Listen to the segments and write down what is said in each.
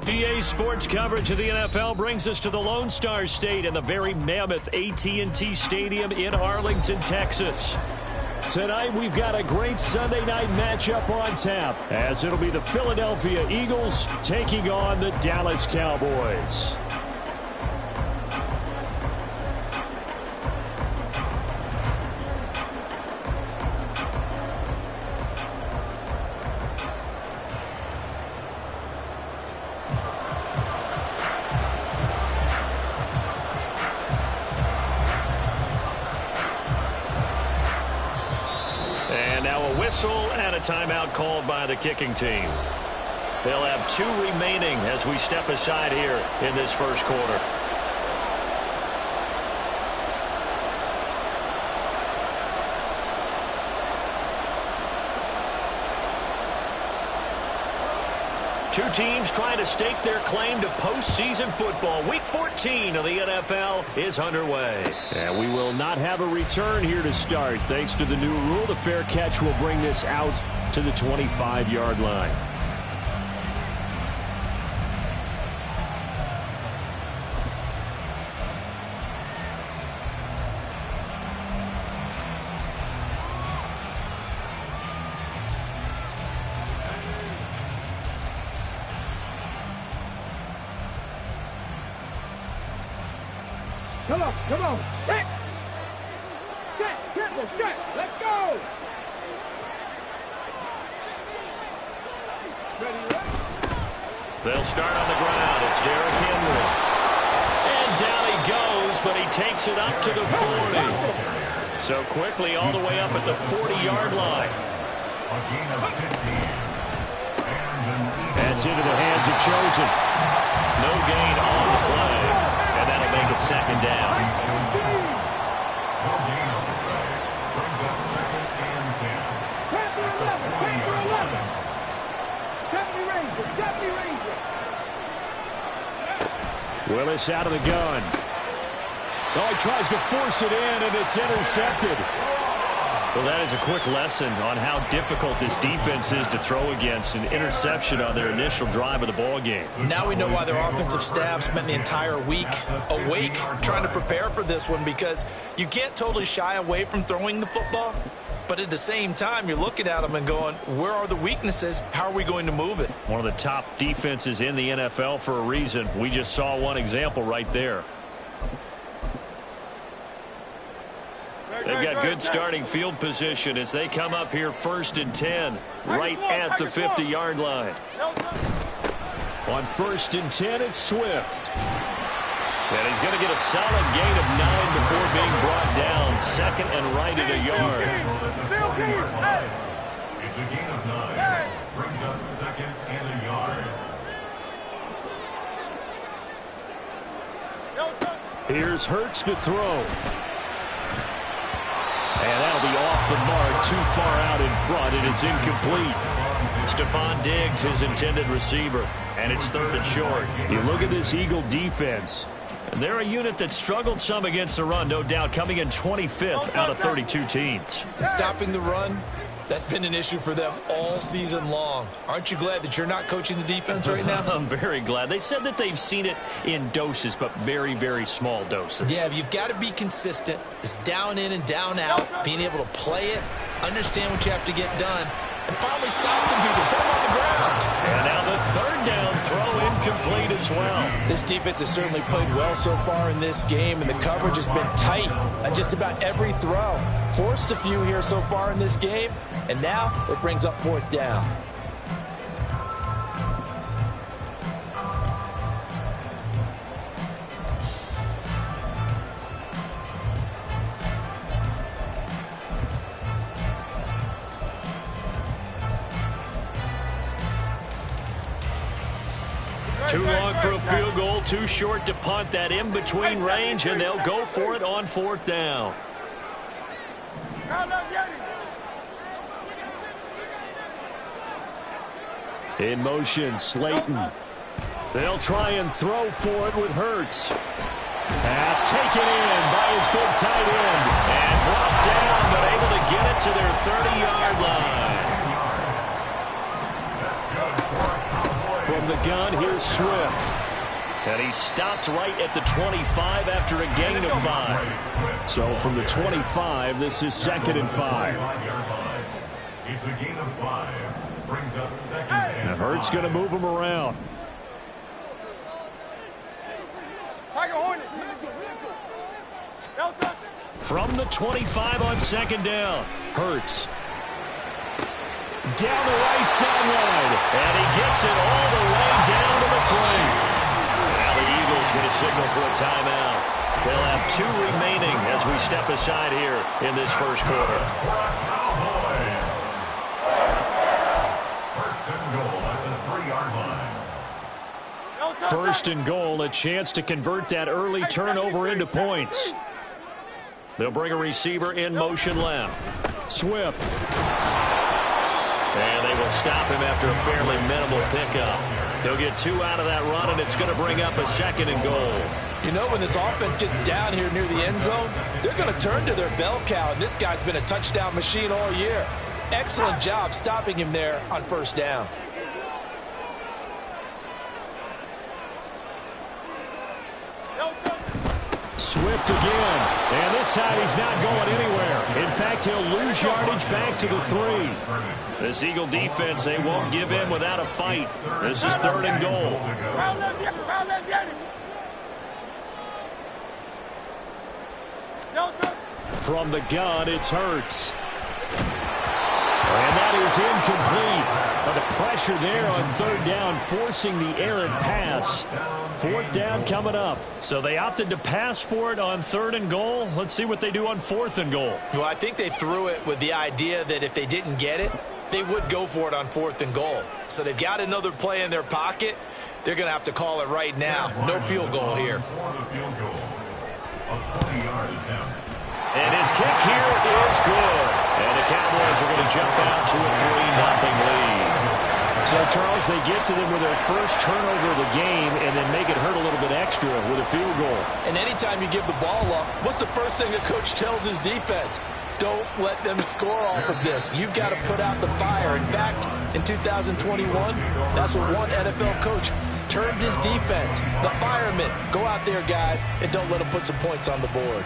EA Sports coverage of the NFL brings us to the Lone Star State and the very mammoth AT&T Stadium in Arlington, Texas. Tonight, we've got a great Sunday night matchup on tap, as it'll be the Philadelphia Eagles taking on the Dallas Cowboys. And a timeout called by the kicking team. They'll have 2 remaining as we step aside here in this first quarter. Two teams trying to stake their claim to postseason football. Week 14 of the NFL is underway. And we will not have a return here to start. Thanks to the new rule, the fair catch will bring this out to the 25-yard line. Come on. Set. Let's go. They'll start on the ground. It's Derrick Henry. And down he goes, but he takes it up to the 40. So quickly all the way up at the 40-yard line. That's into the hands of Chosen. No gain on the play. And that'll make it second down. Willis out of the gun. Oh, he tries to force it in, and it's intercepted. Well, that is a quick lesson on how difficult this defense is to throw against. An interception on their initial drive of the ball game. Now we know why their offensive staff spent the entire week awake trying to prepare for this one, because you can't totally shy away from throwing the football. But at the same time, you're looking at them and going, where are the weaknesses? How are we going to move it? One of the top defenses in the NFL for a reason. We just saw one example right there. They've got good starting field position as they come up here 1st and 10, right at the 50-yard line. On 1st and 10, it's Swift. And he's going to get a solid gain of 9 before being brought down. 2nd and right at a yard. It's a gain of 9. Brings up 2nd and a yard. Here's Hurts to throw. And that'll be off the mark, too far out in front, and it's incomplete. Stephon Diggs, his intended receiver, and it's 3rd and short. You look at this Eagle defense. They're a unit that struggled some against the run, no doubt, coming in 25th out of 32 teams. Stopping the run, that's been an issue for them all season long. Aren't you glad that you're not coaching the defense right now? I'm very glad. They said that they've seen it in doses, but very, very small doses. Yeah, you've got to be consistent. It's down in and down out, being able to play it, understand what you have to get done, and finally stop some people, put them on the ground. And now the 3rd down incomplete as well. This defense has certainly played well so far in this game, and the coverage has been tight on just about every throw. Forced a few here so far in this game, and now it brings up 4th down. Too long for a field goal, too short to punt. That in-between range, and they'll go for it on 4th down. In motion, Slayton. They'll try and throw for it with Hurts. Pass taken in by his big tight end. And brought down, but able to get it to their 30-yard line. From the gun, here's Swift. And he stopped right at the 25 after a gain of 5. So from the 25, this is 2nd and 5. It's a gain of 5. Brings up 2nd and 5. Now Hurts going to move him around. From the 25 on 2nd down, Hurts. Down the right sideline, and he gets it all the way down to the 3. Now the Eagles going to signal for a timeout. They'll have 2 remaining as we step aside here in this first quarter. Cowboys. 1st and goal at the 3-yard line. 1st and goal, a chance to convert that early turnover into points. They'll bring a receiver in motion left. Swift. And they will stop him after a fairly minimal pickup. He'll get 2 out of that run, and it's going to bring up a 2nd and goal. You know, when this offense gets down here near the end zone, they're going to turn to their bell cow, and this guy's been a touchdown machine all year. Excellent job stopping him there on 1st down. Swift again, and this time he's not going anywhere. In fact, he'll lose yardage back to the 3. This Eagle defense, they won't give in without a fight. This is 3rd and goal. From the gun, it's Hurts. And that is incomplete. But the pressure there on 3rd down, forcing the errant pass. 4th down coming up. So they opted to pass for it on 3rd and goal. Let's see what they do on 4th and goal. Well, I think they threw it with the idea that if they didn't get it, they would go for it on 4th and goal. So they've got another play in their pocket. They're going to have to call it right now. No field goal here. And his kick here is good. And the Cowboys are going to jump out to a 3-0 lead. So, Charles, they get to them with their first turnover of the game and then make it hurt a little bit extra with a field goal. And anytime you give the ball up, what's the first thing a coach tells his defense? Don't let them score off of this. You've got to put out the fire. In fact, in 2021, that's what one NFL coach turned his defense. The firemen. Go out there, guys, and don't let them put some points on the board.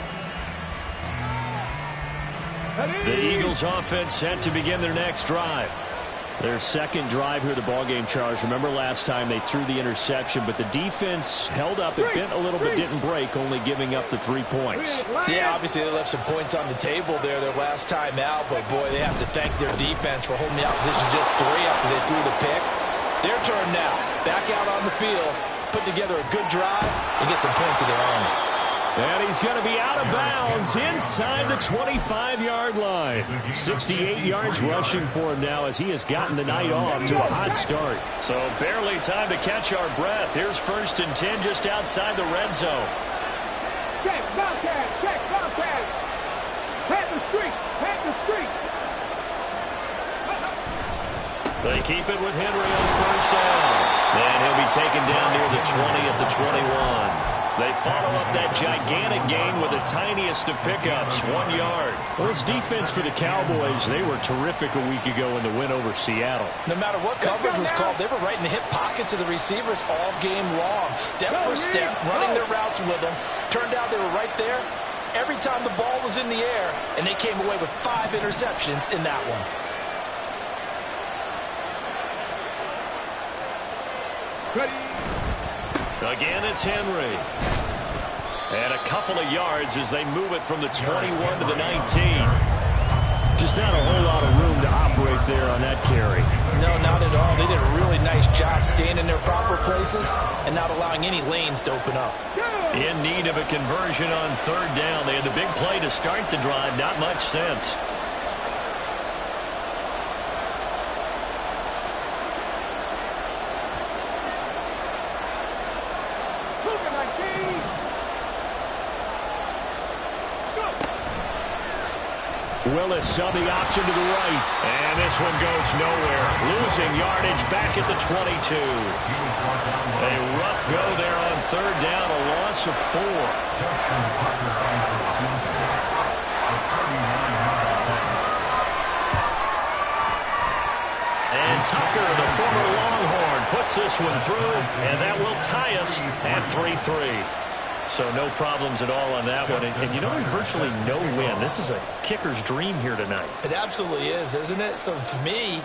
The Eagles offense set to begin their next drive. Their 2nd drive here, the ballgame, Charles. Remember last time they threw the interception, but the defense held up. It bent a little bit, didn't break, only giving up the 3 points. Yeah, obviously they left some points on the table there their last time out, but boy, they have to thank their defense for holding the opposition just 3 after they threw the pick. Their turn now. Back out on the field, put together a good drive, and get some points of their own. And he's going to be out of bounds inside the 25-yard line. 68 yards rushing for him now as he has gotten the night off to a hot start. So barely time to catch our breath. Here's 1st and 10 just outside the red zone. Check, Bobcat, check, Bobcat. Pat the street, pat the street. They keep it with Henry on 1st down. And he'll be taken down near the 20 at the 21. They follow up that gigantic gain with the tiniest of pickups, 1 yard. Well, this defense for the Cowboys, they were terrific a week ago in the win over Seattle. No matter what coverage was called, they were right in the hip pockets of the receivers all game long, step for step, running their routes with them. Turned out they were right there every time the ball was in the air, and they came away with 5 interceptions in that one. Ready. Again, it's Henry. And a couple of yards as they move it from the 21 to the 19. Just not a whole lot of room to operate there on that carry. No, not at all. They did a really nice job staying in their proper places and not allowing any lanes to open up. In need of a conversion on third down. They had the big play to start the drive. Not much sense. Willis on the option to the right. And this one goes nowhere. Losing yardage back at the 22. A rough go there on third down. A loss of 4. And Tucker, the former Longhorn, puts this one through. And that will tie us at 3-3. So no problems at all on that one. And you know, there's virtually no win. This is a kicker's dream here tonight. It absolutely is, isn't it? So to me,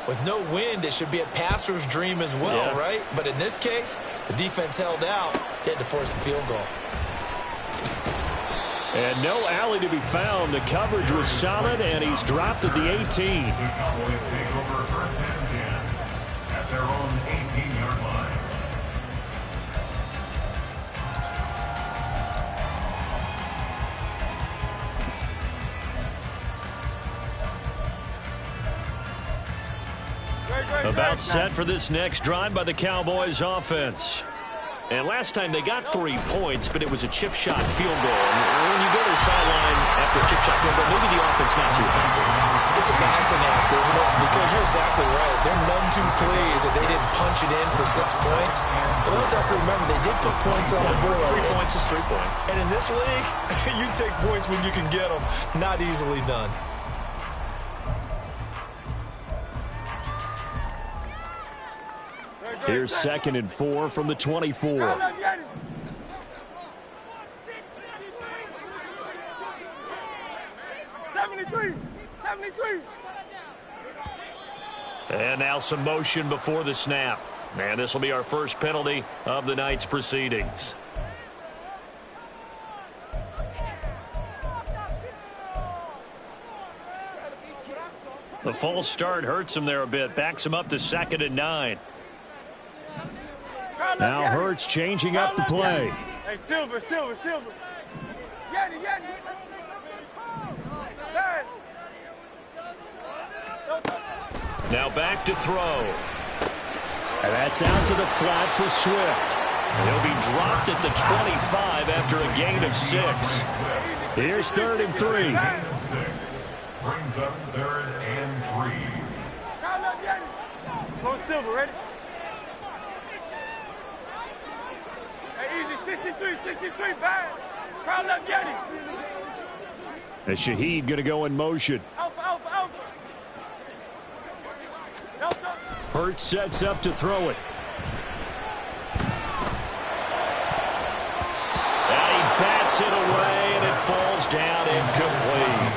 with no wind, it should be a passer's dream as well, right? But in this case, the defense held out. They had to force the field goal. And no alley to be found. The coverage was solid, and he's dropped at the 18. The Cowboys take over first and 10 at their own 18-yard line. About set for this next drive by the Cowboys offense. And last time they got 3 points, but it was a chip shot field goal. And when you go to the sideline after a chip shot field goal, maybe the offense not too happy. It's a balancing act, isn't it? Because you're exactly right. They're none too pleased that they didn't punch it in for 6 points. But we also have to remember they did put points on the board. 3 points is 3 points. And in this league, you take points when you can get them. Not easily done. Here's 2nd and 4 from the 24. 73. And now some motion before the snap. And this will be our first penalty of the night's proceedings. The false start hurts him there a bit. Backs him up to 2nd and 9. Now Hurts changing up the play. Hey, Silver. Yanni. Now back to throw. And that's out to the flat for Swift. He'll be dropped at the 25 after a gain of 6. Here's 3rd and 3. Brings up 3rd and 3. Go Silver, ready? Hey, easy, 63, bad. Crowd left, Jenny. And Shaheed going to go in motion. Alpha. Hurts sets up to throw it. And he bats it away, and it falls down incomplete.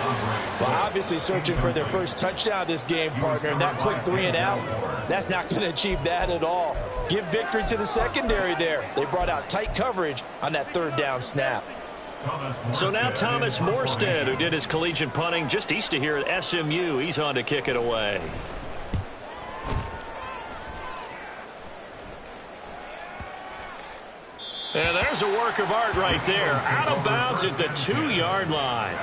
Well, obviously searching for their first touchdown this game, partner, and that quick 3 and out, that's not going to achieve that at all. Give victory to the secondary there. They brought out tight coverage on that 3rd down snap. So now Thomas Morstead, who did his collegiate punting just east of here at SMU, he's on to kick it away. And there's a work of art right there. Out of bounds at the 2-yard line.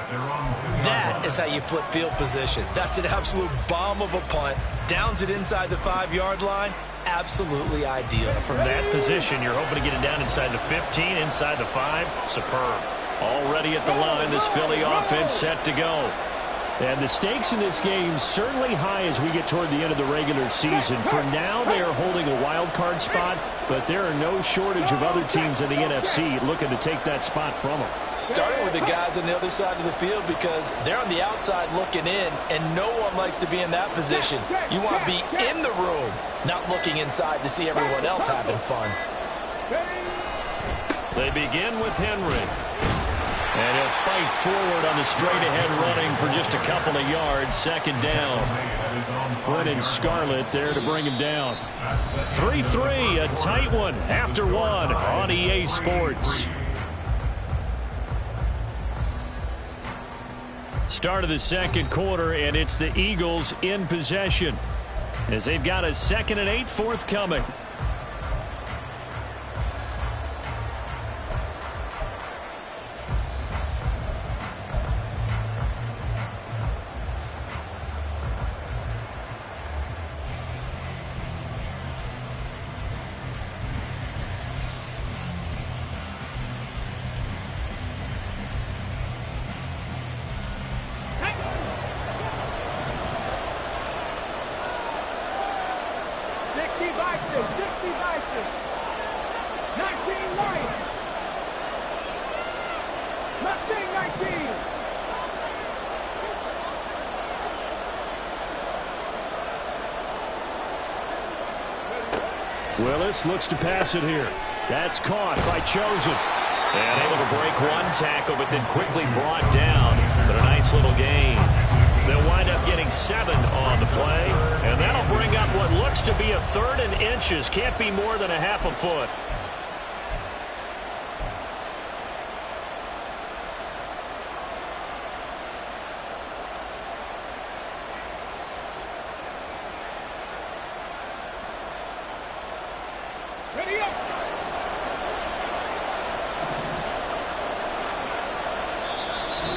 That is how you flip field position. That's an absolute bomb of a punt. Downs it inside the 5-yard line. Absolutely ideal. From that position, you're hoping to get it down inside the 15, inside the 5. Superb. Already at the line, this Philly offense set to go. And the stakes in this game certainly high as we get toward the end of the regular season. For now, they are holding a wild card spot, but there are no shortage of other teams in the NFC looking to take that spot from them. Starting with the guys on the other side of the field because they're on the outside looking in, and no one likes to be in that position. You want to be in the room, not looking inside to see everyone else having fun. They begin with Henry. And he'll fight forward on the straight-ahead running for just a couple of yards. Second down. Quinn and Scarlett there to bring him down. 3-3, a tight one after one on EA Sports. Start of the second quarter, and it's the Eagles in possession as they've got a 2nd and 8 forthcoming. Willis looks to pass it here. That's caught by Chosen. And able to break one tackle, but then quickly brought down. But a nice little gain. They'll wind up getting 7 on the play. And that'll bring up what looks to be a 3rd and inches. Can't be more than a half a foot.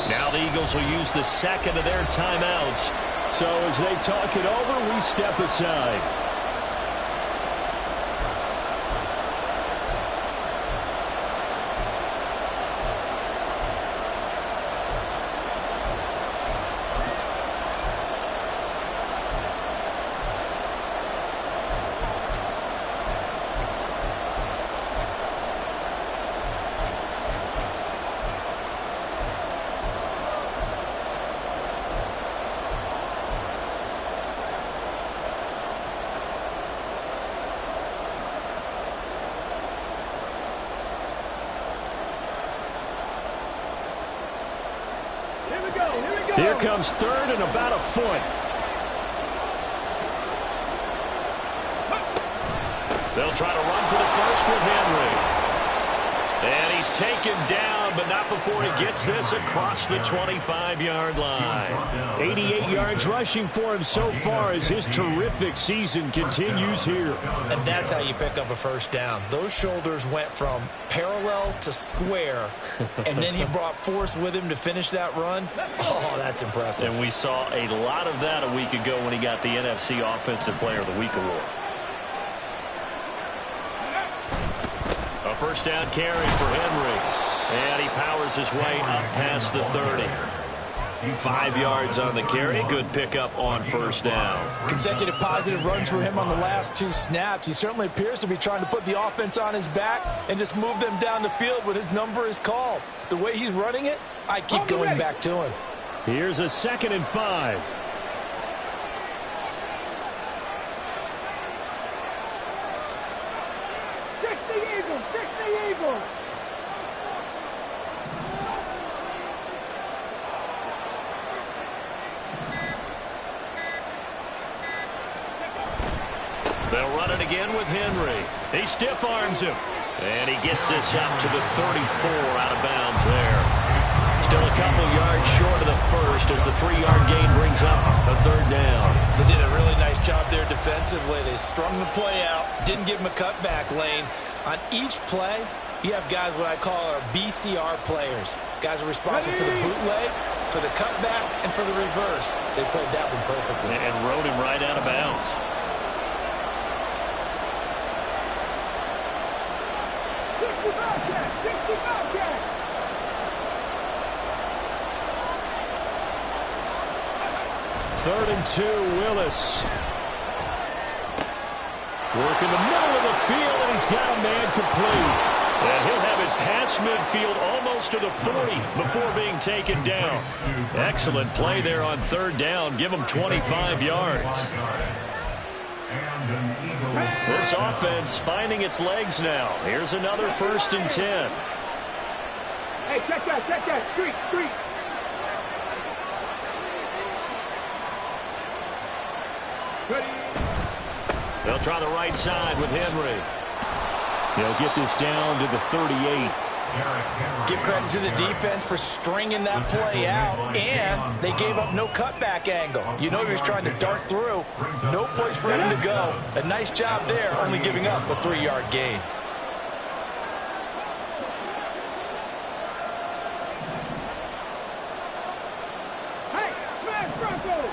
Now the Eagles will use the 2nd of their timeouts. So as they talk it over, we step aside. Here comes 3rd and about a foot. They'll try to run for the first with Henry. And he's taken down, but not before he gets this across the 25-yard line. 88 yards rushing for him so far as his terrific season continues here. And that's how you pick up a first down. Those shoulders went from parallel to square, and then he brought force with him to finish that run. Oh, that's impressive. And we saw a lot of that a week ago when he got the NFC Offensive Player of the Week award. A first down carry for Henry. And he powers his way up past the 30. 5 yards on the carry. Good pickup on first down. Consecutive positive runs for him on the last 2 snaps. He certainly appears to be trying to put the offense on his back and just move them down the field when his number is called. The way he's running it, I keep going back to him. Here's a 2nd and 5. They'll run it again with Henry. He stiff arms him. And he gets this up to the 34 out of bounds there. Still a couple yards short of the first as the 3-yard gain brings up a 3rd down. They did a really nice job there defensively. They strung the play out, didn't give him a cutback lane. On each play, you have guys what I call our BCR players. Guys are responsible for the bootleg, for the cutback, and for the reverse. They played that one perfectly. And rode him right out of bounds. Third and 2, Willis. Work in the middle of the field, and he's got a man complete. And he'll have it past midfield almost to the 40 before being taken down. Excellent play there on 3rd down. Give him 25 yards. This offense finding its legs now. Here's another 1st and 10. Hey, check that. Street. Ready. They'll try the right side with Henry. They'll get this down to the 38. Give credit to the defense for stringing that play out, and they gave up no cutback angle. You know he was trying to dart through. No place for him to go. A nice job there, only giving up a 3-yard gain. Hey, smash Bronco.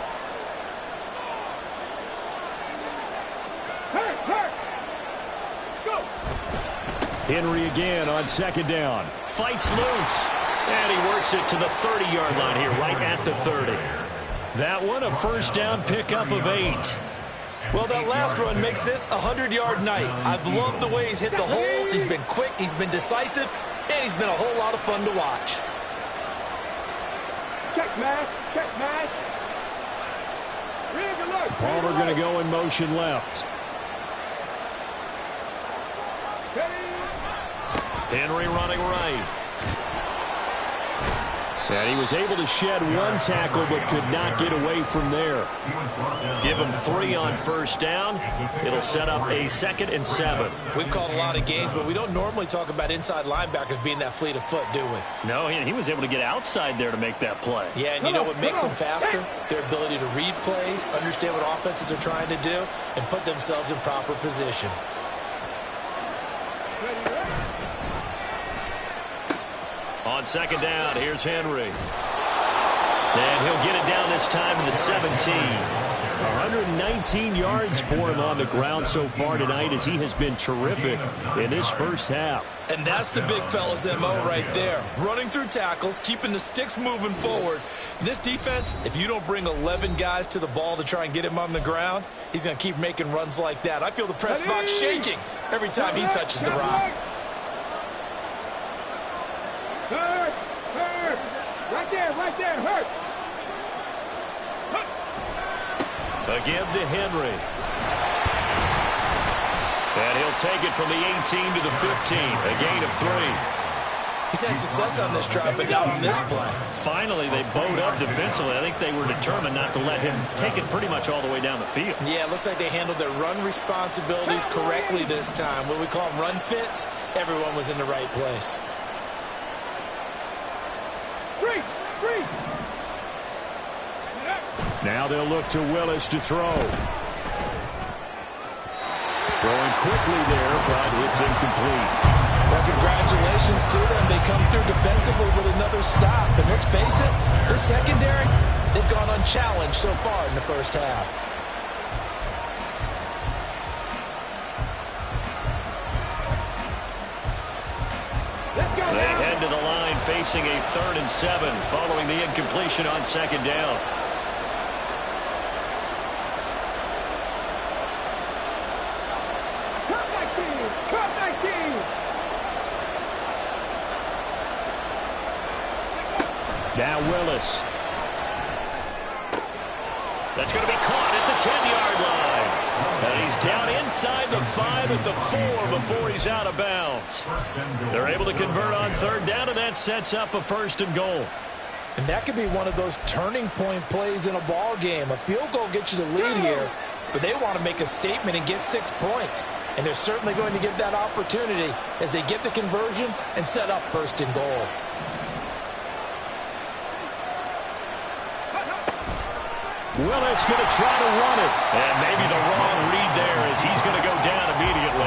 Hurt. Let's go. Henry again on second down. Fights loose. And he works it to the 30-yard line here, right at the 30. That one, a first down pickup of 8. Well, that last run makes this a 100-yard night. I've loved the way he's hit the holes. He's been quick, he's been decisive, and he's been a whole lot of fun to watch. Check match. Rig alert. Palmer going to go in motion left. Henry running right. And he was able to shed one tackle but could not get away from there. Give him 3 on first down. It'll set up a 2nd and 7. We've called a lot of games, but we don't normally talk about inside linebackers being that fleet of foot, do we? No, he was able to get outside there to make that play. Yeah, and you know what makes them faster? Their ability to read plays, understand what offenses are trying to do, and put themselves in proper position. On second down, here's Henry. And he'll get it down this time to the 17. 119 yards for him on the ground so far tonight as he has been terrific in this first half. And that's the big fella's MO right there. Running through tackles, keeping the sticks moving forward. This defense, if you don't bring 11 guys to the ball to try and get him on the ground, he's going to keep making runs like that. I feel the press box shaking every time he touches the rock. Hurt. Right there, hurt. Again to Henry. And he'll take it from the 18 to the 15. A gain of 3. He's had success on this drive, but not on this play. Finally, they bowed up defensively. I think they were determined not to let him take it pretty much all the way down the field. Yeah, it looks like they handled their run responsibilities correctly this time. What we call them run fits, everyone was in the right place. Now they'll look to Willis to throw. Throwing quickly there, but it's incomplete. Well, congratulations to them. They come through defensively with another stop. And let's face it, this secondary, they've gone unchallenged so far in the first half. They head to the line facing a 3rd and 7 following the incompletion on second down. Now Willis. That's going to be caught at the 10-yard line. And he's down inside the 5 at the 4 before he's out of bounds. They're able to convert on 3rd down, and that sets up a 1st and goal. And that could be one of those turning point plays in a ball game. A field goal gets you the lead here, but they want to make a statement and get 6 points. And they're certainly going to get that opportunity as they get the conversion and set up 1st and goal. Willis going to try to run it. And maybe the wrong read there as he's going to go down immediately.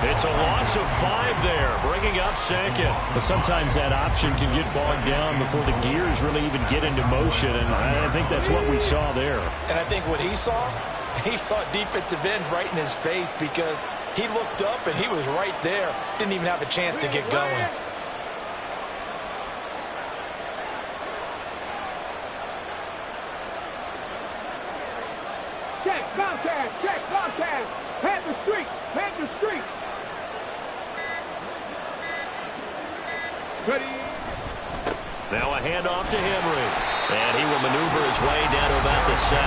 It's a loss of 5 there, bringing up 2nd. But sometimes that option can get bogged down before the gears really even get into motion, and I think that's what we saw there. And I think what he saw defensive end right in his face because he looked up and he was right there. Didn't even have a chance to get going. Check, Bobcat. Head the street. Ready. Now a handoff to Henry. And he will maneuver his way down to about the 7.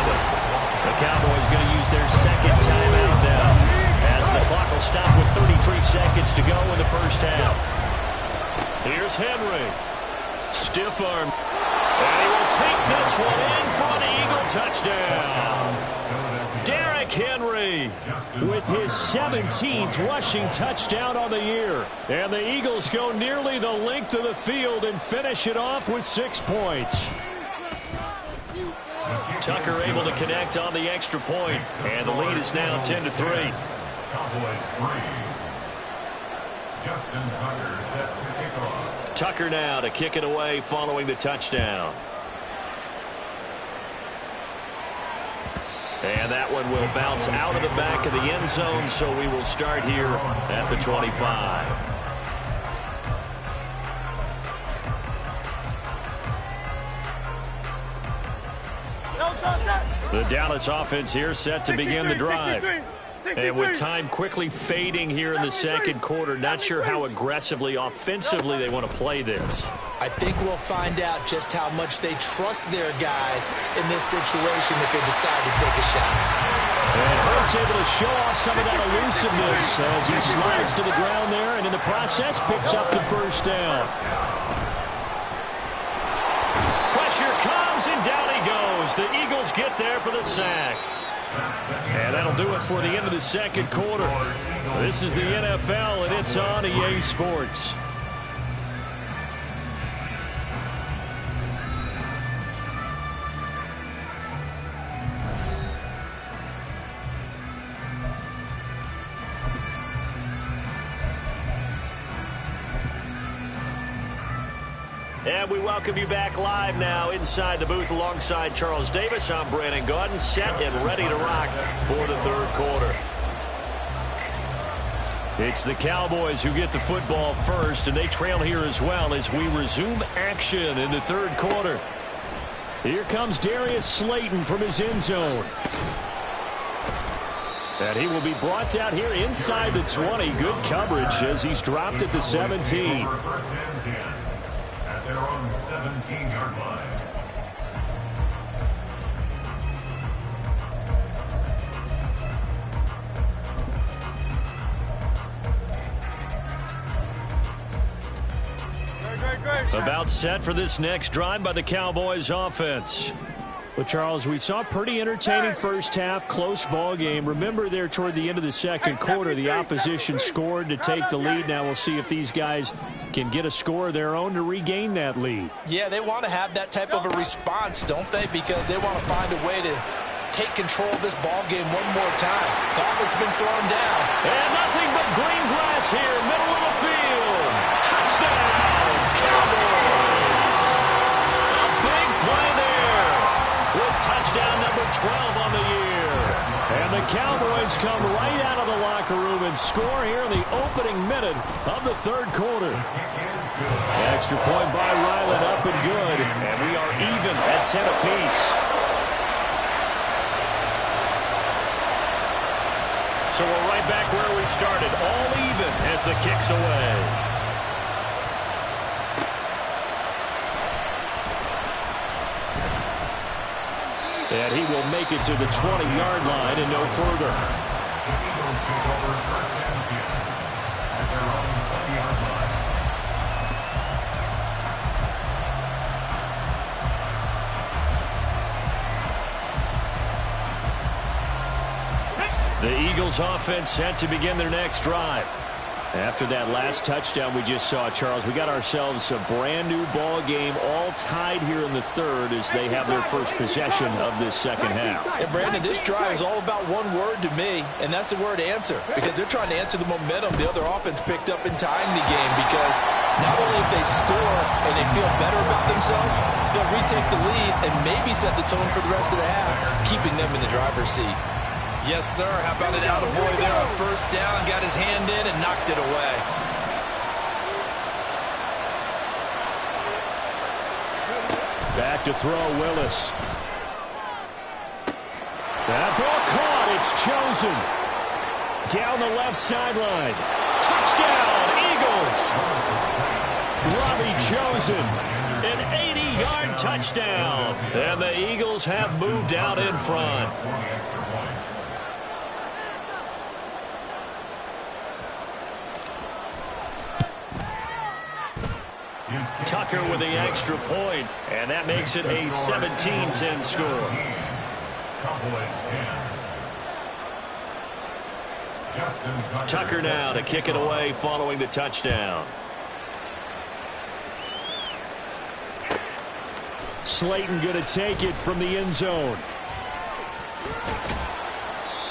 The Cowboys going to use their 2nd timeout now, as the clock will stop with 33 seconds to go in the first half. Here's Henry. Stiff arm. And he will take this one in for an Eagle touchdown. Derrick Henry with his 17th rushing touchdown on the year. And the Eagles go nearly the length of the field and finish it off with 6 points. Tucker able to connect on the extra point, and the lead is now 10-3. Cowboys 3. Justin Tucker set to kick off. Tucker now to kick it away following the touchdown. And that one will bounce out of the back of the end zone, so we will start here at the 25. The Dallas offense here set to begin the drive. And with time quickly fading here in the second quarter, not sure how aggressively, offensively they want to play this. I think we'll find out just how much they trust their guys in this situation if they decide to take a shot. And Hurts able to show off some of that elusiveness as he slides to the ground there, and in the process picks up the first down. Pressure comes, and down he goes. The Eagles get there for the sack. And that'll do it for the end of the second quarter. This is the NFL, and it's on EA Sports. And we welcome you back live now inside the booth alongside Charles Davis. I'm Brandon Gaudin, set and ready to rock for the third quarter. It's the Cowboys who get the football first, and they trail here as well as we resume action in the third quarter. Here comes Darius Slayton from his end zone. And he will be brought down here inside the 20. Good coverage as he's dropped at the 17. Their own 17-yard line. About set for this next drive by the Cowboys offense. Well, Charles, we saw a pretty entertaining first half, close ball game. Remember there toward the end of the second quarter, the opposition scored to take the lead. Now we'll see if these guys can get a score of their own to regain that lead. Yeah, they want to have that type of a response, don't they? Because they want to find a way to take control of this ball game one more time. Gauntlet's been thrown down. And nothing but green grass here, middle of the field. Touchdown, Cowboys. A big play there with touchdown number 12 on the year. And the Cowboys come right out of the locker room and score here in the opening minute of the third quarter. Extra point by Ryland, up and good. And we are even at 10 apiece. So we're right back where we started, all even as the kick's away. And he will make it to the 20-yard line and no further. The Eagles take over first and 10 at their own 20-yard line. The Eagles offense set to begin their next drive. After that last touchdown we just saw, Charles, we got ourselves a brand new ball game, all tied here in the third as they have their first possession of this second half. And Brandon, this drive is all about one word to me, and that's the word answer, because they're trying to answer the momentum the other offense picked up in tying the game, because not only if they score and they feel better about themselves, they'll retake the lead and maybe set the tone for the rest of the half, keeping them in the driver's seat. Yes, sir. How about an attaboy there on first down? Got his hand in and knocked it away. Back to throw, Willis. That ball caught. It's chosen. Down the left sideline. Touchdown, Eagles. Robbie Chosen. An 80-yard touchdown. And the Eagles have moved out in front. Tucker with the extra point, and that makes it a 17-10 score. Cowboys 10. Tucker now to kick it away following the touchdown. Slayton going to take it from the end zone.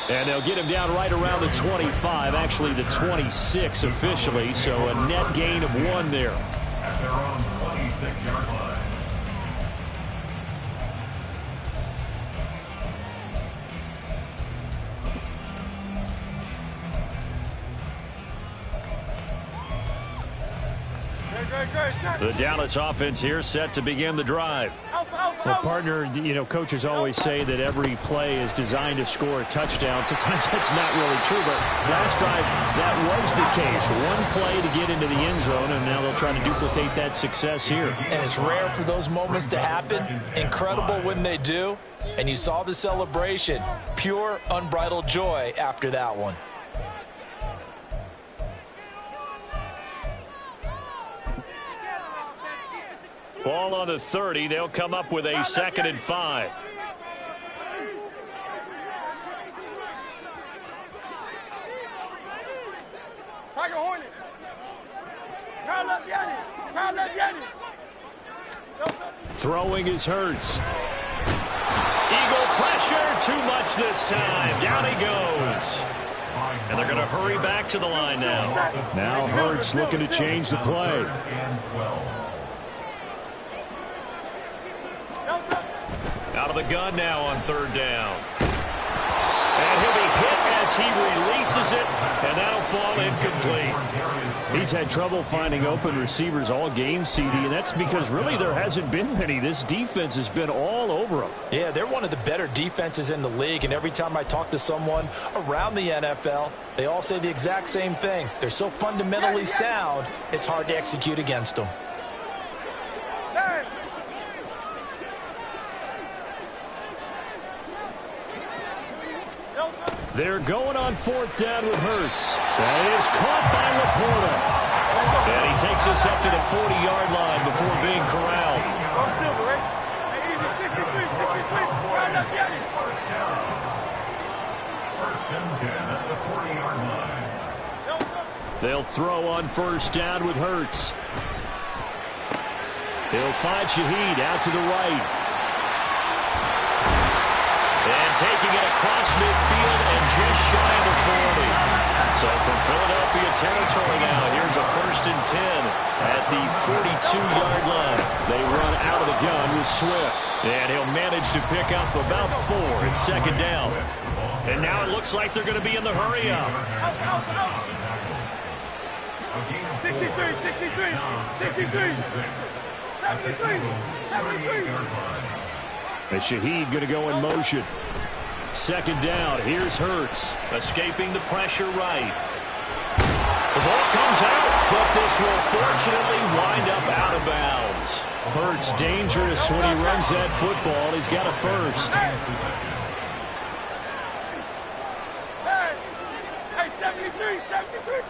And they'll get him down right around the 25, actually the 26 officially, so a net gain of 1 there. At their own 26-yard line. The Dallas offense here set to begin the drive. Well, partner, you know, coaches always say that every play is designed to score a touchdown. Sometimes that's not really true, but last time that was the case. One play to get into the end zone, and now they'll try to duplicate that success here. And it's rare for those moments to happen. Incredible when they do. And you saw the celebration. Pure, unbridled joy after that one. Ball on the 30. They'll come up with a 2nd and 5. Throwing is Hurts. Eagle pressure, too much this time. Down he goes. And they're going to hurry back to the line now. Now Hurts looking to change the play. Out of the gun now on 3rd down. And he'll be hit as he releases it, and that'll fall incomplete. He's had trouble finding open receivers all game, CD, and that's because really there hasn't been many. This defense has been all over them. Yeah, they're one of the better defenses in the league, and every time I talk to someone around the NFL, they all say the exact same thing. They're so fundamentally sound, it's hard to execute against them. They're going on 4th down with Hurts. That is caught by Laporta. And he takes us up to the 40-yard line before being corralled. First and 10 at the 40-yard line. They'll throw on 1st down with Hurts. He'll find Shaheed out to the right. And taking it across midfield and just shy of the 40. So from Philadelphia territory now, here's a 1st and 10 at the 42-yard line. They run out of the gun with Swift. And he'll manage to pick up about 4. It's 2nd down. And now it looks like they're going to be in the hurry-up. 63, 63, 63, 73. And Shaheed going to go in motion. 2nd down. Here's Hurts. Escaping the pressure right. The ball comes out, but this will fortunately wind up out of bounds. Hurts dangerous when he runs that football. He's got a 1st. Hey, 73, 73.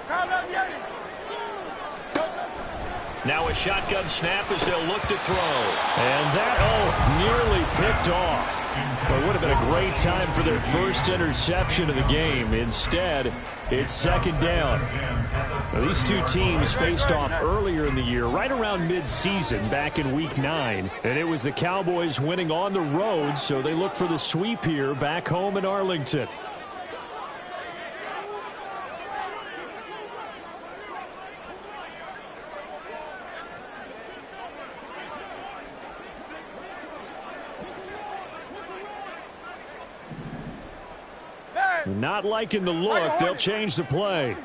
Now a shotgun snap as they'll look to throw. And that, nearly picked off. Well, it would have been a great time for their first interception of the game. Instead, it's 2nd down. Now, these two teams faced off earlier in the year, right around mid-season, back in Week 9. And it was the Cowboys winning on the road, so they look for the sweep here back home in Arlington. Not liking the look. They'll change the play.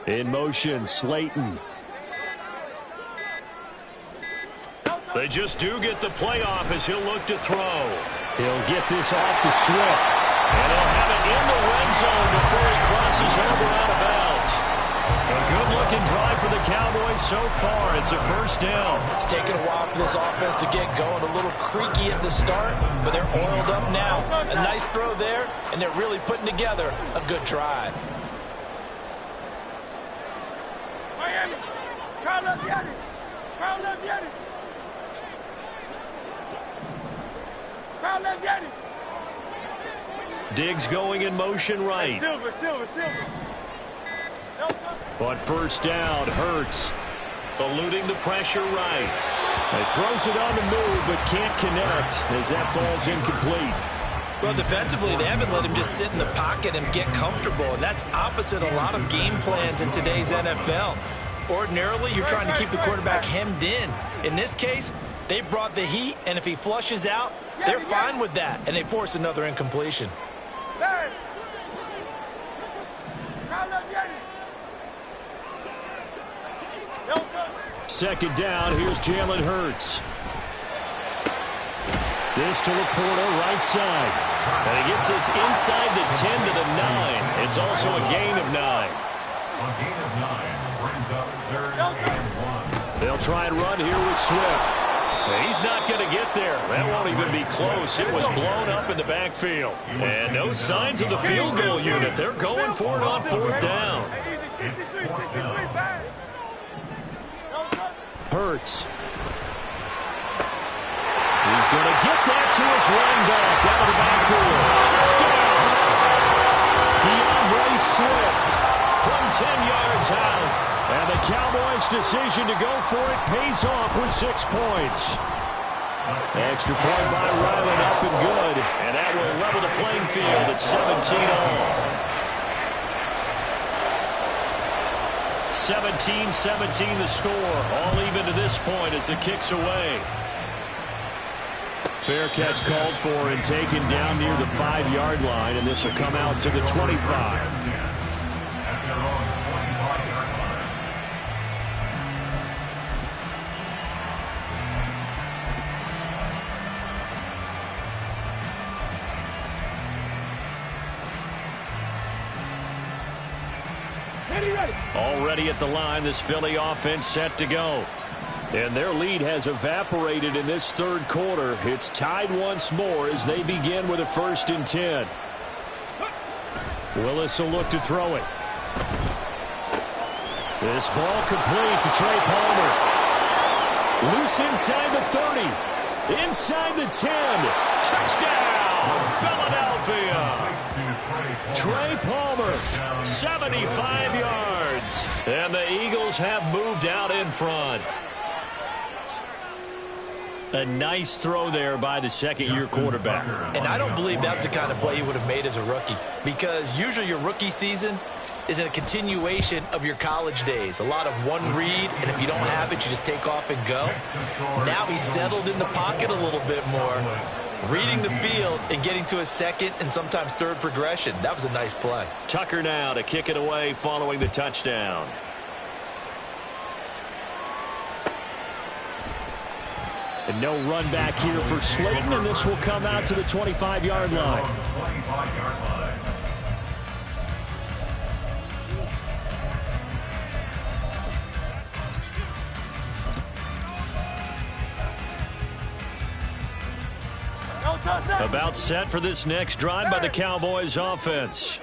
In motion, Slayton. They just do get the play off as he'll look to throw. He'll get this off to Swift. And he'll have it in the red zone before he crosses over out of bounds. A good-looking drive for the Cowboys so far. It's a 1st down. It's taken a while for this offense to get going. A little creaky at the start, but they're oiled up now. A nice throw there, and they're really putting together a good drive. Diggs going in motion right. On first down, Hurts eluding the pressure right. He throws it on the move but can't connect as that falls incomplete. Well, defensively, they haven't let him just sit in the pocket and get comfortable, and that's opposite a lot of game plans in today's NFL. Ordinarily, you're trying to keep the quarterback hemmed in. In this case, they brought the heat, and if he flushes out, they're fine with that, and they force another incompletion. Second down, here's Jalen Hurts. This to Laporta, right side. And he gets this inside the 10 to the 9. It's also a gain of 9. A gain of 9 brings up 3rd and 1. They'll try and run here with Swift. He's not going to get there. That won't even be close. It was blown up in the backfield. And no signs of the field goal unit. They're going for it on 4th down. Hurts. He's going to get that to his running back out of the backfield. Touchdown! DeAndre Swift from 10 yards out. And the Cowboys' decision to go for it pays off with 6 points. Extra point by Ryland up and good. And that will level the playing field at 17-all. 17-17 the score. All even to this point as the kick's away. Fair catch called for and taken down near the 5-yard line, and this will come out to the 25. Already at the line, this Philly offense set to go. And their lead has evaporated in this 3rd quarter. It's tied once more as they begin with a 1st and 10. Willis will look to throw it. This ball complete to Trey Palmer. Loose inside the 30. Inside the 10. Touchdown, Philadelphia. Trey Palmer, 75 yards. And the Eagles have moved out in front. A nice throw there by the second-year quarterback. And I don't believe that was the kind of play he would have made as a rookie, because usually your rookie season is a continuation of your college days. A lot of one read, and if you don't have it, you just take off and go. Now he's settled in the pocket a little bit more, reading the field and getting to his 2nd and sometimes 3rd progression. That was a nice play. Tucker now to kick it away following the touchdown. And no run back here for Slayton, and this will come out to the 25-yard line. About set for this next drive by the Cowboys offense.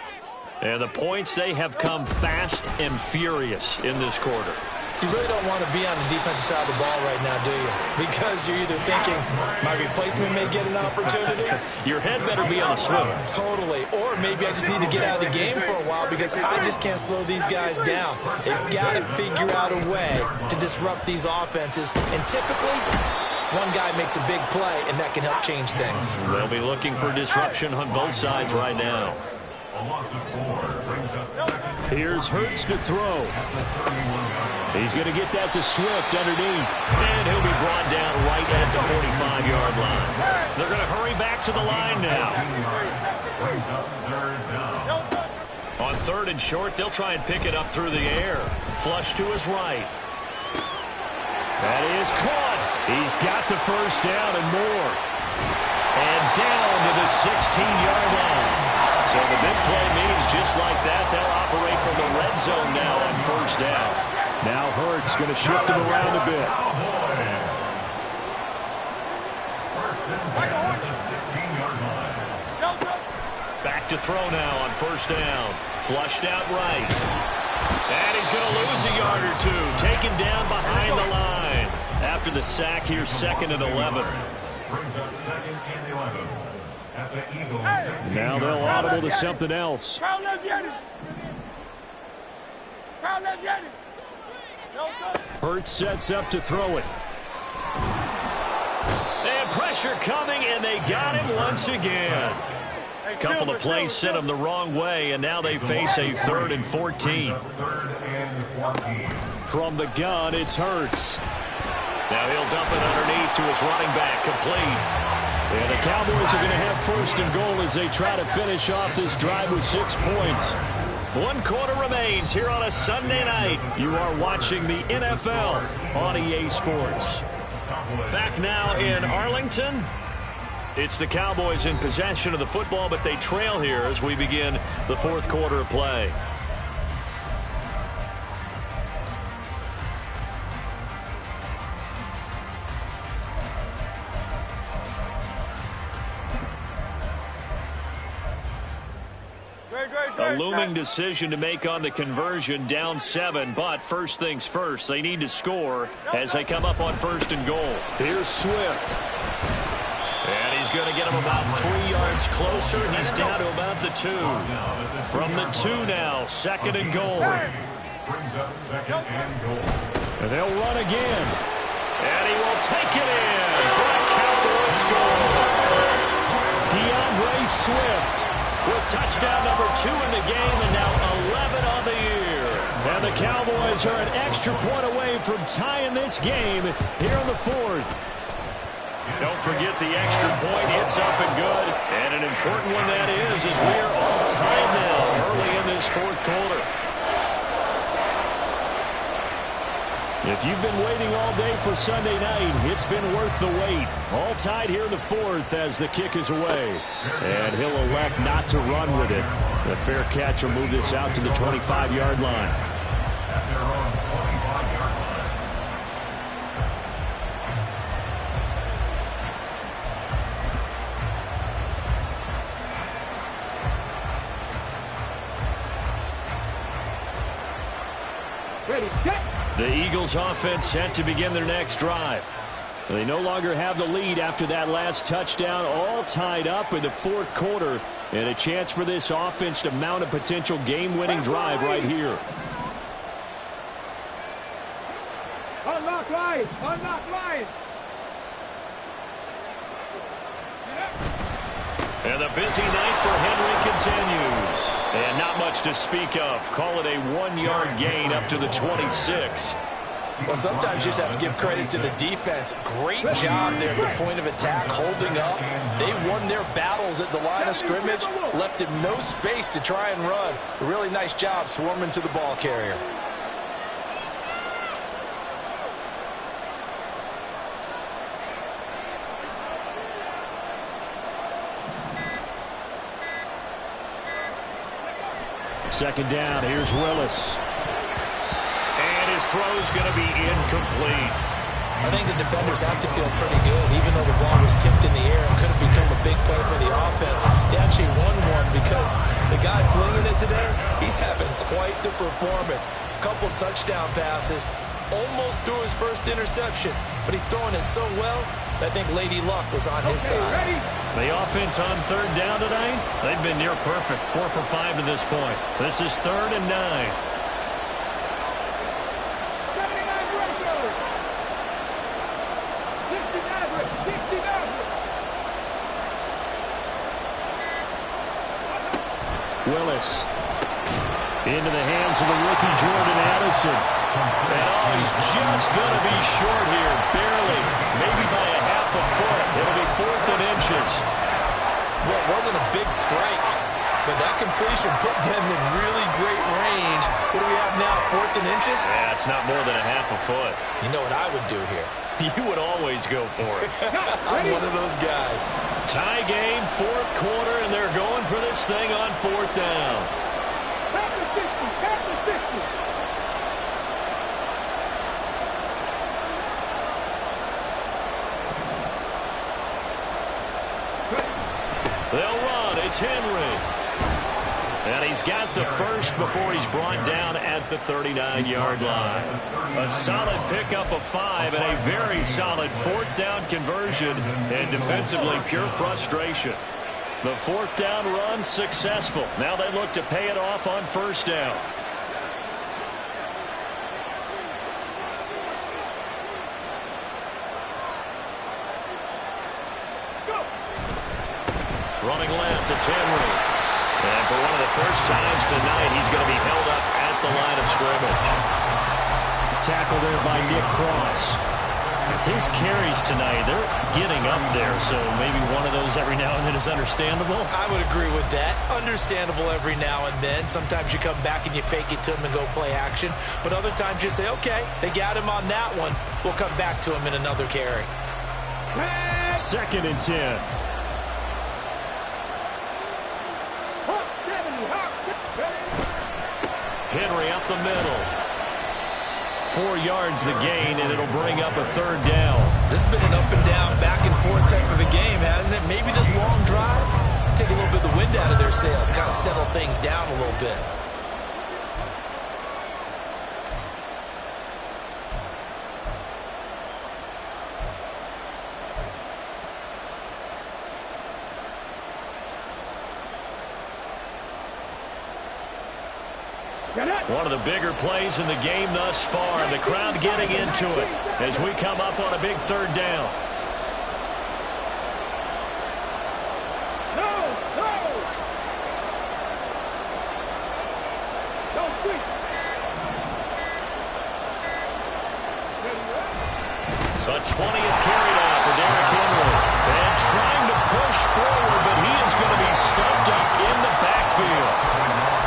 And the points, they have come fast and furious in this quarter. You really don't want to be on the defensive side of the ball right now, do you? Because you're either thinking, my replacement may get an opportunity. Your head better be on a swivel. Totally. Or maybe I just need to get out of the game for a while because I just can't slow these guys down. They've got to figure out a way to disrupt these offenses. And typically, one guy makes a big play, and that can help change things. They'll be looking for disruption on both sides right now. Here's Hurts to throw. He's going to get that to Swift underneath. And he'll be brought down right at the 45-yard line. They're going to hurry back to the line now. On 3rd and short, they'll try and pick it up through the air. Flush to his right. That is caught. He's got the first down and more. And down to the 16-yard line. So the big play means just like that, they'll operate from the red zone now on 1st down. Now Hurts going to shift him around a bit. Back to throw now on 1st down. Flushed out right. And he's going to lose a yard yard or two. Taken down behind the line. After the sack, here's 2nd and 11. Brings up 2nd and 11 at the Eagles 16. Now they'll audible to something else. Hurts sets up to throw it. And pressure coming, and they got him once again. A couple of plays sent him the wrong way, and now they face a 3rd and 14. 3rd and 14. From the gun, it's Hurts. Now he'll dump it underneath to his running back, complete. And the Cowboys are going to have 1st and goal as they try to finish off this drive with 6 points. 1 quarter remains here on a Sunday night. You are watching the NFL on EA Sports. Back now in Arlington. It's the Cowboys in possession of the football, but they trail here as we begin the 4th quarter of play. A looming decision to make on the conversion, down 7, but first things first, they need to score as they come up on 1st and goal. Here's Swift. And he's going to get him about 3 yards closer. He's down to about the 2. From the 2 now, 2nd and goal. Brings up 2nd and goal. And they'll run again. And he will take it in for a Cowboys goal. DeAndre Swift with touchdown number 2 in the game, and now 11 on the year. And the Cowboys are an extra point away from tying this game here in the 4th. Don't forget the extra point. It's up and good. And an important one that is, as we are all tied now early in this 4th quarter. If you've been waiting all day for Sunday night, it's been worth the wait. All tied here in the 4th as the kick is away. And he'll elect not to run with it. The fair catch will move this out to the 25-yard line. At their own 25-yard line. Ready, set. The Eagles offense set to begin their next drive. They no longer have the lead after that last touchdown, all tied up in the 4th quarter, and a chance for this offense to mount a potential game-winning drive right here. Unlock line. Unlock line. And the busy night for Henry continues. And not much to speak of. Call it a 1-yard gain up to the 26. Well, sometimes you just have to give credit to the defense. Great job there at the point of attack, holding up. They won their battles at the line of scrimmage, left him no space to try and run. A really nice job swarming to the ball carrier. Second down, here's Willis. And his throw's going to be incomplete. I think the defenders have to feel pretty good, even though the ball was tipped in the air and could have become a big play for the offense. They actually won one because the guy flinging it today, he's having quite the performance. A couple of touchdown passes, almost threw his first interception, but he's throwing it so well that I think Lady Luck was on his side. Ready. The offense on 3rd down tonight, they've been near perfect. 4 for 5 to this point. This is 3rd and 9. 79 ratio. 60 average. 60 average. Willis into the hands of the rookie Jordan Addison. And oh, he's just going to be short here, barely, maybe by a half a foot. It'll be 4th and inches. Well, it wasn't a big strike, but that completion put them in really great range. What do we have now, 4th and inches? Yeah, it's not more than a half a foot. You know what I would do here? You would always go for it. I'm one of those guys. Tie game, 4th quarter, and they're going for this thing on 4th down. Half the 60. Half the 60. They'll run. It's Henry. And he's got the first before he's brought down at the 39-yard line. A solid pickup of 5 and a very solid fourth down conversion, and defensively pure frustration. The fourth down run successful. Now they look to pay it off on first down. Running left, it's Henry. And for one of the first times tonight, he's going to be held up at the line of scrimmage. Tackle there by Nick Cross. His carries tonight, they're getting up there, so maybe one of those every now and then is understandable. I would agree with that. Understandable every now and then. Sometimes you come back and you fake it to him and go play action. But other times you say, okay, they got him on that one. We'll come back to him in another carry. 2nd and 10. Henry up the middle. 4 yards the gain, and it'll bring up a third down. This has been an up and down, back and forth type of a game, hasn't it? Maybe this long drive, take a little bit of the wind out of their sails, kind of settle things down a little bit. One of the bigger plays in the game thus far. The crowd getting into it as we come up on a big third down. A 20th carry down for Derrick Henry. And trying to push forward, but he is going to be stuffed up in the backfield.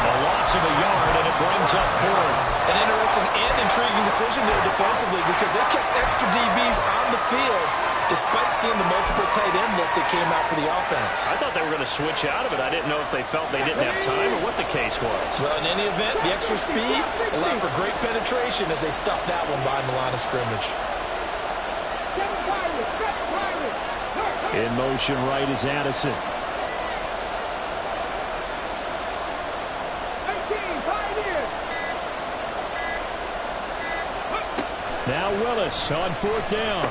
A loss of a yard, and it brings up 4th. An interesting and intriguing decision there defensively because they kept extra DBs on the field despite seeing the multiple tight end look that came out for the offense. I thought they were going to switch out of it. I didn't know if they felt they didn't have time or what the case was. Well, in any event, the extra speed allowed for great penetration as they stuffed that one behind the line of scrimmage. In motion right is Addison. Now Willis on 4th down.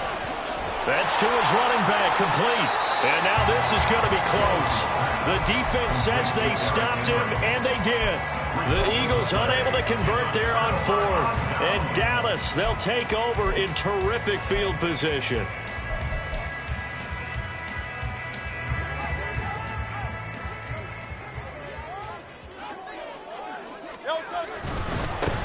That's to his running back, complete. And now this is going to be close. The defense says they stopped him, and they did. The Eagles unable to convert there on 4th. And Dallas, they'll take over in terrific field position.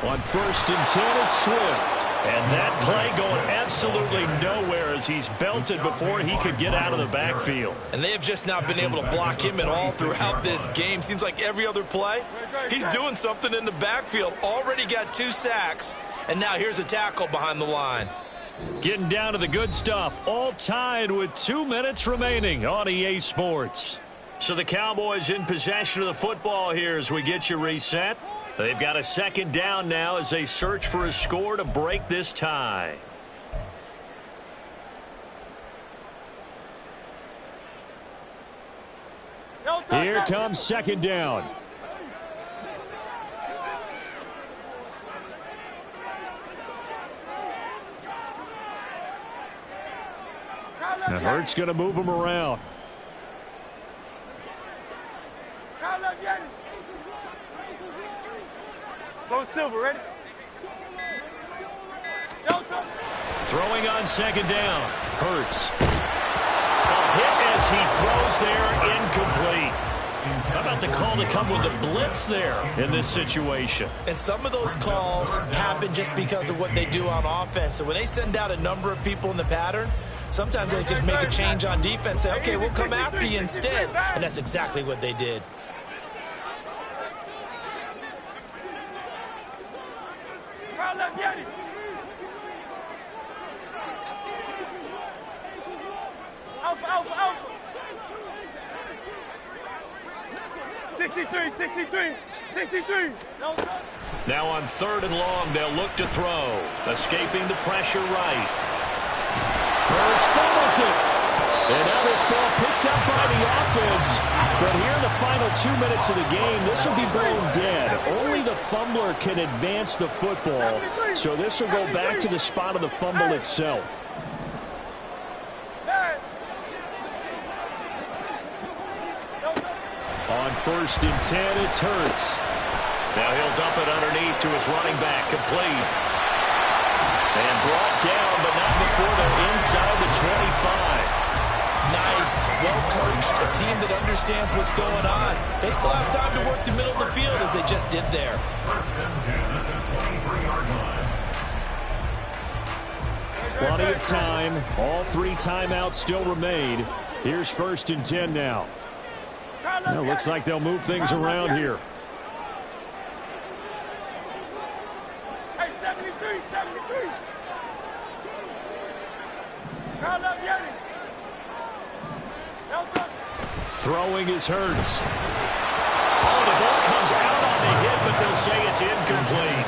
On 1st and 10, it's Swift. And that play going absolutely nowhere as he's belted before he could get out of the backfield. And they have just not been able to block him at all throughout this game. Seems like every other play, he's doing something in the backfield. Already got 2 sacks, and now here's a tackle behind the line. Getting down to the good stuff, all tied with 2 minutes remaining on EA Sports. So the Cowboys in possession of the football here as we get you reset. They've got a 2nd down now as they search for a score to break this tie. Here comes 2nd down. Now Hurts going to move him around. Go Silver, ready? Throwing on 2nd down. Hurts. A hit as he throws there, incomplete. How about the call to come with a blitz there in this situation? And some of those calls happen just because of what they do on offense. So when they send out a number of people in the pattern, sometimes they just make a change on defense, say, okay, we'll come after you instead. And that's exactly what they did. Alpha. 63. Now on 3rd and long, they'll look to throw. Escaping the pressure right. Hurts fumbles it. And now this ball picked up by the offense. But here in the final 2 minutes of the game, this will be blown dead. Only the fumbler can advance the football. So this will go back to the spot of the fumble itself. On 1st and 10, it's Hurts. Now he'll dump it underneath to his running back, complete. And brought down, but not before they're inside the 25. Nice, well coached, a team that understands what's going on. They still have time to work the middle of the field as they just did there. 1st and 10 at the 23-yard line. Plenty of time. All 3 timeouts still remain. Here's 1st and 10 now. Well, looks like they'll move things around here. Hey, 73. Throwing is Hurts. Oh, the ball comes out on the hit, but they'll say it's incomplete.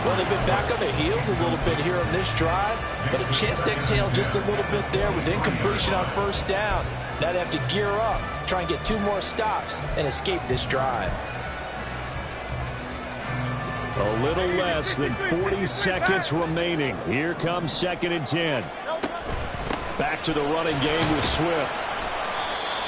Well, they've been back on their heels a little bit here on this drive, but a chance to exhale just a little bit there with incompletion on 1st down. Now they have to gear up, try and get 2 more stops, and escape this drive. A little less than 40 seconds remaining. Here comes 2nd and 10. Back to the running game with Swift.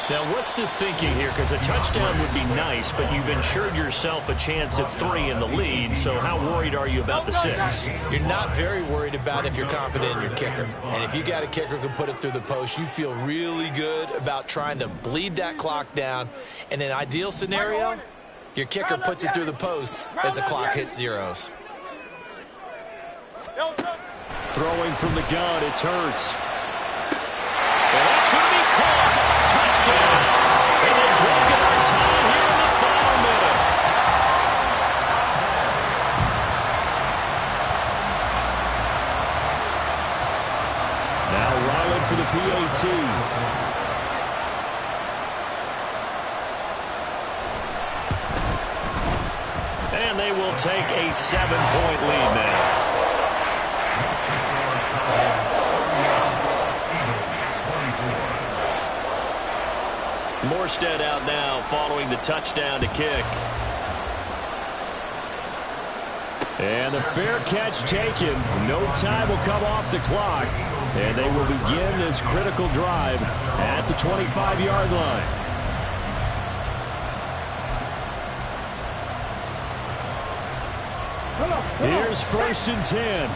Now, what's the thinking here? Because a touchdown would be nice, but you've ensured yourself a chance at 3 in the lead, so how worried are you about the 6? You're not very worried about if you're confident in your kicker. And if you got a kicker who can put it through the post, you feel really good about trying to bleed that clock down. In an ideal scenario, your kicker puts it through the post as the clock hits zeros. Throwing from the gun, it's Hurts. And that's going to be caught. Touchdown. And they've broken our tie here in the final minute. Now Ryland for the PAT. And they will take a 7-point lead now. Morstead out now following the touchdown to kick. And the fair catch taken. No time will come off the clock. And they will begin this critical drive at the 25-yard line. Here's 1st and 10.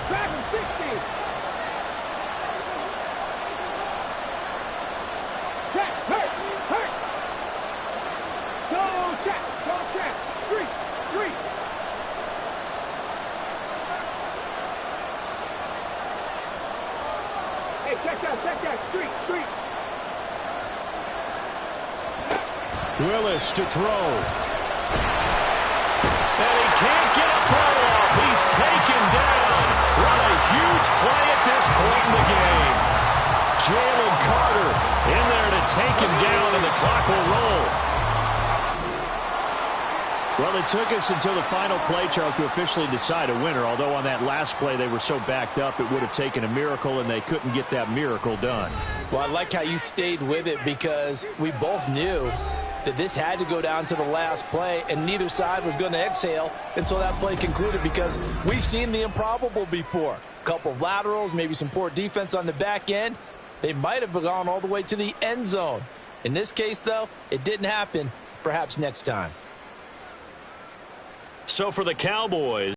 Back and 60. Check, hurt. Go check. 3. Hey, check that. 3. Willis to throw. And he can't get a throw off. He's taken down. What a huge play at this point in the game. Jalen Carter in there to take him down, and the clock will roll. Well, it took us until the final play, Charles, to officially decide a winner, although on that last play they were so backed up it would have taken a miracle, and they couldn't get that miracle done. Well, I like how you stayed with it because we both knew that this had to go down to the last play, and neither side was going to exhale until that play concluded because we've seen the improbable before. A couple of laterals, maybe some poor defense on the back end. They might have gone all the way to the end zone. In this case, though, it didn't happen. Perhaps next time. So for the Cowboys,